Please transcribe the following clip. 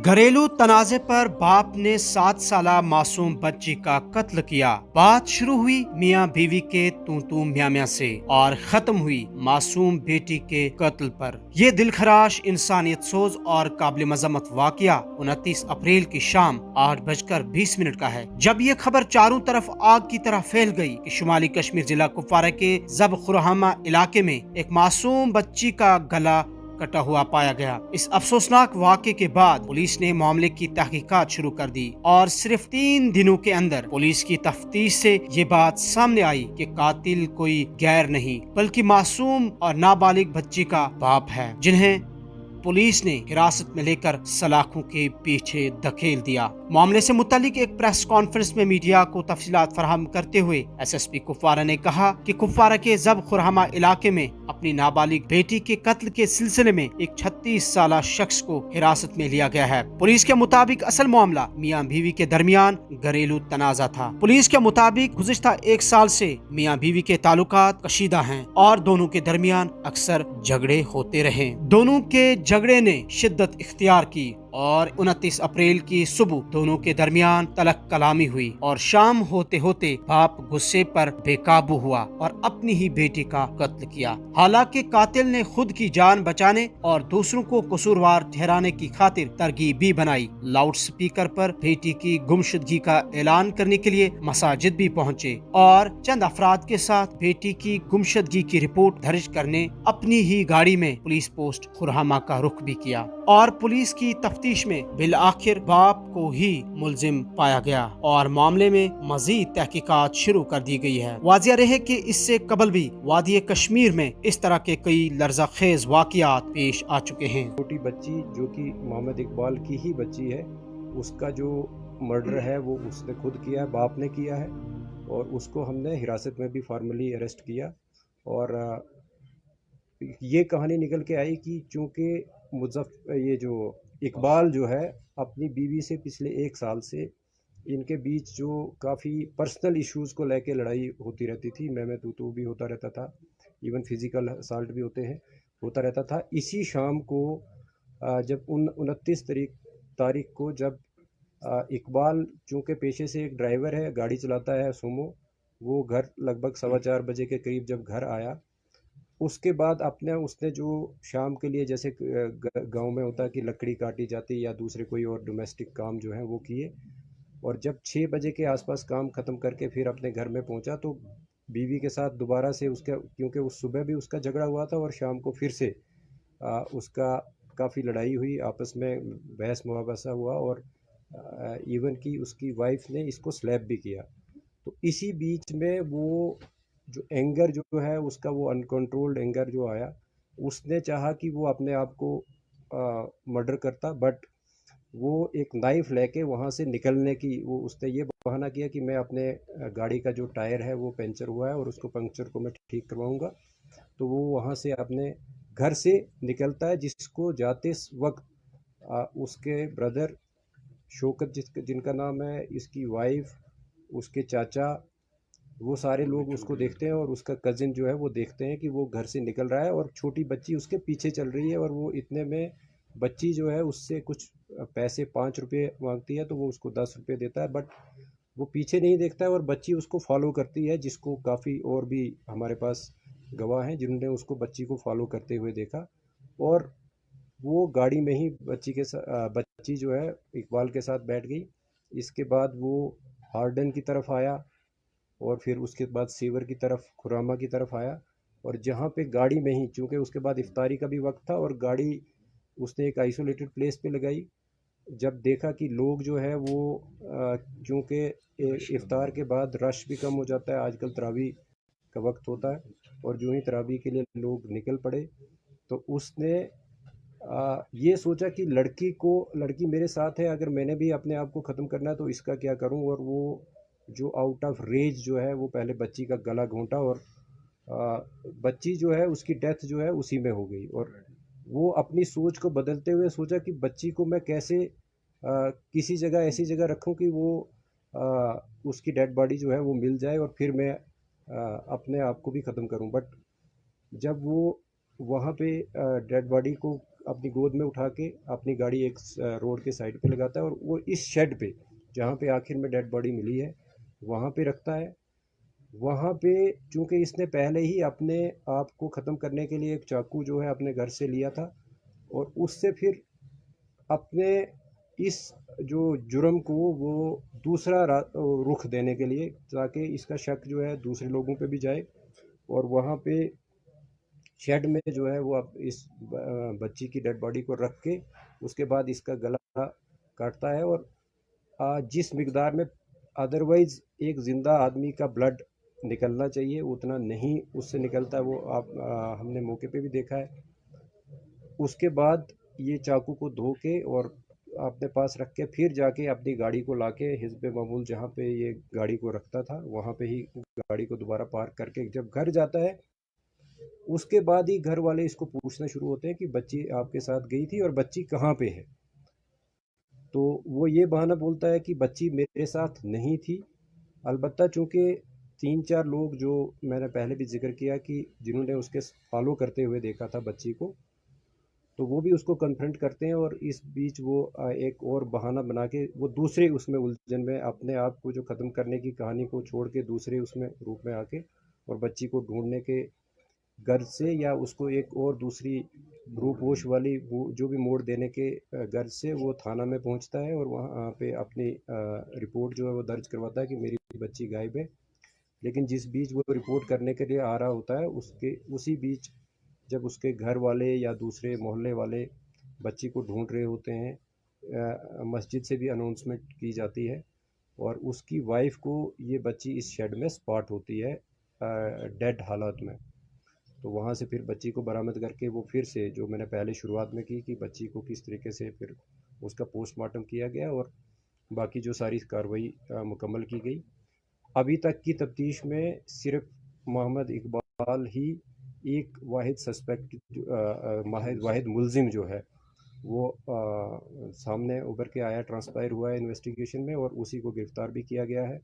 घरेलू तनाजे पर बाप ने 7 साला मासूम बच्ची का कत्ल किया। बात शुरू हुई मियां बीवी के तू तू म्या म्या से और खत्म हुई मासूम बेटी के कत्ल पर। यह दिलखराश, इंसानियत सोज और काबिल मजम्मत वाकया 29 अप्रैल की शाम 8:20 का है, जब यह खबर चारों तरफ आग की तरह फैल गई कि शुमाली कश्मीर जिला कुपवारा के जब खुरहामा इलाके में एक मासूम बच्ची का गला कटा हुआ पाया गया। इस अफसोसनाक वाक़े के बाद पुलिस ने मामले की तहकीकात शुरू कर दी और सिर्फ 3 दिनों के अंदर पुलिस की तफ्तीश से ये बात सामने आई कि कातिल कोई गैर नहीं बल्कि मासूम और नाबालिग बच्ची का बाप है, जिन्हें पुलिस ने हिरासत में लेकर सलाखों के पीछे धकेल दिया। मामले से मुतालिक एक प्रेस कॉन्फ्रेंस में मीडिया को तफसीलात फराहम करते हुए एसएसपी कुपवारा ने कहा कि कुपवारा के जब खुरहामा इलाके में अपनी नाबालिग बेटी के कत्ल के सिलसिले में एक 36 साला शख्स को हिरासत में लिया गया है। पुलिस के मुताबिक असल मामला मियां बीवी के दरमियान घरेलू तनाजा था। पुलिस के मुताबिक गुज़िश्ता 1 साल से मियां बीवी के ताल्लुकात कशीदा हैं और दोनों के दरमियान अक्सर झगड़े होते रहे। दोनों के झगड़े ने शिद्दत इख्तियार की और 29 अप्रैल की सुबह दोनों के दरमियान तलक कलामी हुई और शाम होते होते बाप गुस्से पर बेकाबू हुआ और अपनी ही बेटी का कत्ल किया। हालांकि कातिल ने खुद की जान बचाने और दूसरों को कसूरवार ठहराने की खातिर तरकीब भी बनाई। लाउड स्पीकर पर बेटी की गुमशुदगी का ऐलान करने के लिए मसाजिद भी पहुँचे और चंद अफराद के साथ बेटी की गुमशुदगी की रिपोर्ट दर्ज करने अपनी ही गाड़ी में पुलिस पोस्ट खुरहामा का रुख भी किया और पुलिस की तफ्तीश में बिल आखिर बाप को ही मुलजिम पाया गया और मामले में मजीद तहकीकात शुरू कर दी गई है। वाजिया रहे कि इससे कबल भी वादी कश्मीर में इस तरह के कई लर्ज़ाखेज वाक़ियात पेश आ चुके हैं। छोटी बच्ची जो कि मोहम्मद इकबाल की ही बच्ची है, उसका जो मर्डर है वो उसने खुद किया है, बाप ने किया है और उसको हमने हिरासत में भी फॉर्मली अरेस्ट किया। और ये कहानी निकल के आई कि चूँकि ये जो इकबाल जो है अपनी बीवी से पिछले 1 साल से इनके बीच जो काफ़ी पर्सनल इश्यूज़ को लेके लड़ाई होती रहती थी, मैं तू भी होता रहता था, इवन फिज़िकल असॉल्ट भी होता रहता था। इसी शाम को जब 29 तारीख को जब इकबाल चूँकि पेशे से एक ड्राइवर है, गाड़ी चलाता है सूमो, वो घर लगभग 4:15 बजे के करीब जब घर आया, उसके बाद उसने जो शाम के लिए जैसे गांव में होता है कि लकड़ी काटी जाती या दूसरे कोई और डोमेस्टिक काम जो है वो किए, और जब 6 बजे के आसपास काम ख़त्म करके फिर अपने घर में पहुंचा तो बीवी के साथ दोबारा से उसका, क्योंकि उस सुबह भी उसका झगड़ा हुआ था और शाम को फिर से उसका काफ़ी लड़ाई हुई, आपस में बहस मुआवजा हुआ और इवन कि उसकी वाइफ ने इसको स्लैप भी किया। तो इसी बीच में वो जो एंगर जो है उसका, वो अनकंट्रोल्ड एंगर जो आया, उसने चाहा कि वो अपने आप को मर्डर करता, बट वो एक नाइफ लेके वहाँ से निकलने की, वो उसने ये बहाना किया कि मैं अपने गाड़ी का जो टायर है वो पंचर हुआ है और उसको पंक्चर को मैं ठीक करवाऊंगा। तो वो वहाँ से अपने घर से निकलता है, जिसको जाते वक्त उसके ब्रदर शौकत जिनका नाम है, इसकी वाइफ, उसके चाचा, वो सारे लोग उसको देखते हैं और उसका कज़िन जो है वो देखते हैं कि वो घर से निकल रहा है और छोटी बच्ची उसके पीछे चल रही है। और वो इतने में बच्ची जो है उससे कुछ पैसे 5 रुपये मांगती है, तो वो उसको 10 रुपये देता है, बट वो पीछे नहीं देखता है और बच्ची उसको फॉलो करती है, जिसको काफ़ी और भी हमारे पास गवाह हैं जिन्होंने उसको बच्ची को फॉलो करते हुए देखा। और वो गाड़ी में ही बच्ची जो है इकबाल के साथ बैठ गई। इसके बाद वो हार्डन की तरफ आया और फिर उसके बाद सीवर की तरफ, खुरामा की तरफ आया, और जहाँ पे गाड़ी में ही, चूँकि उसके बाद इफ्तारी का भी वक्त था और गाड़ी उसने एक आइसोलेटेड प्लेस पे लगाई। जब देखा कि लोग जो है वो चूँकि इफ्तार के बाद रश भी कम हो जाता है, आजकल तरावी का वक्त होता है, और जो ही तरावी के लिए लोग निकल पड़े, तो उसने ये सोचा कि लड़की मेरे साथ है, अगर मैंने भी अपने आप को ख़त्म करना है तो इसका क्या करूं। और वो जो आउट ऑफ रेज जो है वो पहले बच्ची का गला घोंटा और बच्ची जो है उसकी डेथ जो है उसी में हो गई। और वो अपनी सोच को बदलते हुए सोचा कि बच्ची को मैं कैसे किसी जगह, ऐसी जगह रखूं कि वो उसकी डेड बॉडी जो है वो मिल जाए और फिर मैं अपने आप को भी ख़त्म करूं। बट जब वो वहाँ पे डेड बॉडी को अपनी गोद में उठा के अपनी गाड़ी एक रोड के साइड पे लगाता है और वो इस शेड पे, जहाँ पे आखिर में डेड बॉडी मिली है, वहाँ पे रखता है। वहाँ पे चूँकि इसने पहले ही अपने आप को ख़त्म करने के लिए एक चाकू जो है अपने घर से लिया था, और उससे फिर अपने इस जो जुर्म को वो दूसरा रुख देने के लिए, ताकि इसका शक जो है दूसरे लोगों पे भी जाए, और वहाँ पे शेड में जो है वो अब इस बच्ची की डेड बॉडी को रख के उसके बाद इसका गला काटता है। और जिस मिकदार में अदरवाइज एक ज़िंदा आदमी का ब्लड निकलना चाहिए उतना नहीं उससे निकलता है, वो आप हमने मौके पे भी देखा है। उसके बाद ये चाकू को धो के और अपने पास रख के फिर जाके अपनी गाड़ी को लाके हिस्ब मामूल जहाँ पे ये गाड़ी को रखता था वहाँ पे ही गाड़ी को दोबारा पार्क करके जब घर जाता है, उसके बाद ही घर वाले इसको पूछना शुरू होते हैं कि बच्ची आपके साथ गई थी और बच्ची कहाँ पे है। तो वो ये बहाना बोलता है कि बच्ची मेरे साथ नहीं थी। अलबत्ता चूँकि 3-4 लोग जो मैंने पहले भी ज़िक्र किया कि जिन्होंने उसके फॉलो करते हुए देखा था बच्ची को, तो वो भी उसको कन्फ्रंट करते हैं, और इस बीच वो एक और बहाना बना के वो दूसरे उसमें उलझन में अपने आप को जो ख़त्म करने की कहानी को छोड़ के दूसरे उसमें रूप में आके और बच्ची को ढूंढने के गर्ज से या उसको एक और दूसरी रूपोश वाली वो जो भी मोड़ देने के गर्ज से वो थाना में पहुंचता है और वहाँ पे अपनी रिपोर्ट जो है वो दर्ज करवाता है कि मेरी बच्ची गायब है। लेकिन जिस बीच वो रिपोर्ट करने के लिए आ रहा होता है उसके उसी बीच जब उसके घर वाले या दूसरे मोहल्ले वाले बच्ची को ढूंढ रहे होते हैं, मस्जिद से भी अनाउंसमेंट की जाती है और उसकी वाइफ को ये बच्ची इस शेड में स्पॉट होती है डेड हालत में। तो वहाँ से फिर बच्ची को बरामद करके वो फिर से जो मैंने पहले शुरुआत में की कि बच्ची को किस तरीके से फिर उसका पोस्टमार्टम किया गया और बाकी जो सारी कार्रवाई मुकम्मल की गई। अभी तक की तफ्तीश में सिर्फ मोहम्मद इकबाल ही एक वाहिद सस्पेक्ट वाहिद मुलजिम जो है वो सामने उभर के आया, ट्रांसपायर हुआ है इन्वेस्टिगेशन में, और उसी को गिरफ्तार भी किया गया है।